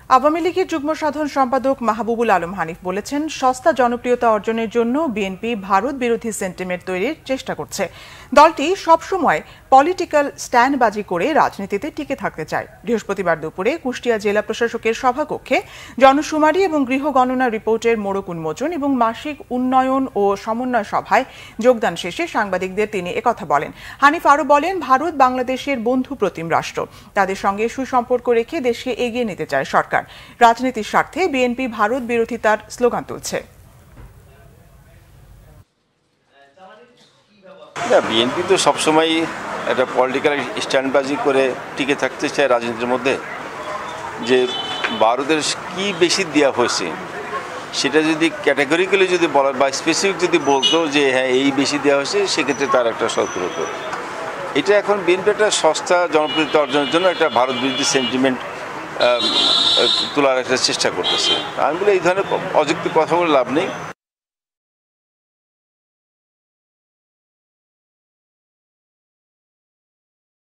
আওয়ামী লীগের যুগ্ম সাধারণ সম্পাদক মাহবুবুল আলম হানিফ বলেছেন, সস্তা জনপ্রিয়তা অর্জনের জন্য বিএনপি ভারত বিরোধী সেন্টিমেন্ট তৈরির চেষ্টা করছে। দলটি সবসময় পলিটিক্যাল স্ট্যান্ডবাজি করে রাজনীতিতে টিকে থাকতে চায়। বৃহস্পতিবার দুপুরে কুষ্টিয়া জেলা প্রশাসকের সভাকক্ষে জনশুমারি এবং গৃহ গণনা রিপোর্টের মোড়ক উন্মোচন এবং মাসিক উন্নয়ন ও সমন্বয় সভায় যোগদান শেষে সাংবাদিকদের তিনি একথা বলেন। হানিফ আরও বলেন, ভারত বাংলাদেশের বন্ধু প্রতিম রাষ্ট্র, তাদের সঙ্গে সুসম্পর্ক রেখে দেশকে এগিয়ে নিতে চায় সরকার। রাজনীতির স্বার্থে বিএনপি ভারত বিরোধিতার স্লোগান তুলছে। বিএনপি তো সবসময় একটা পলিটিক্যাল স্ট্যান্ডবাজি করে টিকে থাকতে চায় রাজনীতির মধ্যে। যে ভারতের কি বেশি দেওয়া হয়েছে সেটা যদি ক্যাটাগরিক্যালি যদি বলা বা স্পেসিফিক যদি বলতো যে হ্যাঁ এই বেশি দেওয়া হয়েছে, সেক্ষেত্রে তার একটা সতর্ক হতো। এটা এখন বিএনপি একটা সস্তা জনপ্রিয়তা অর্জনের জন্য একটা ভারত বিরোধী সেন্টিমেন্ট তোলার একটা চেষ্টা করতেছে। আমি বলি এই ধরনের অযৌক্তিক কথা বলে লাভ নেই।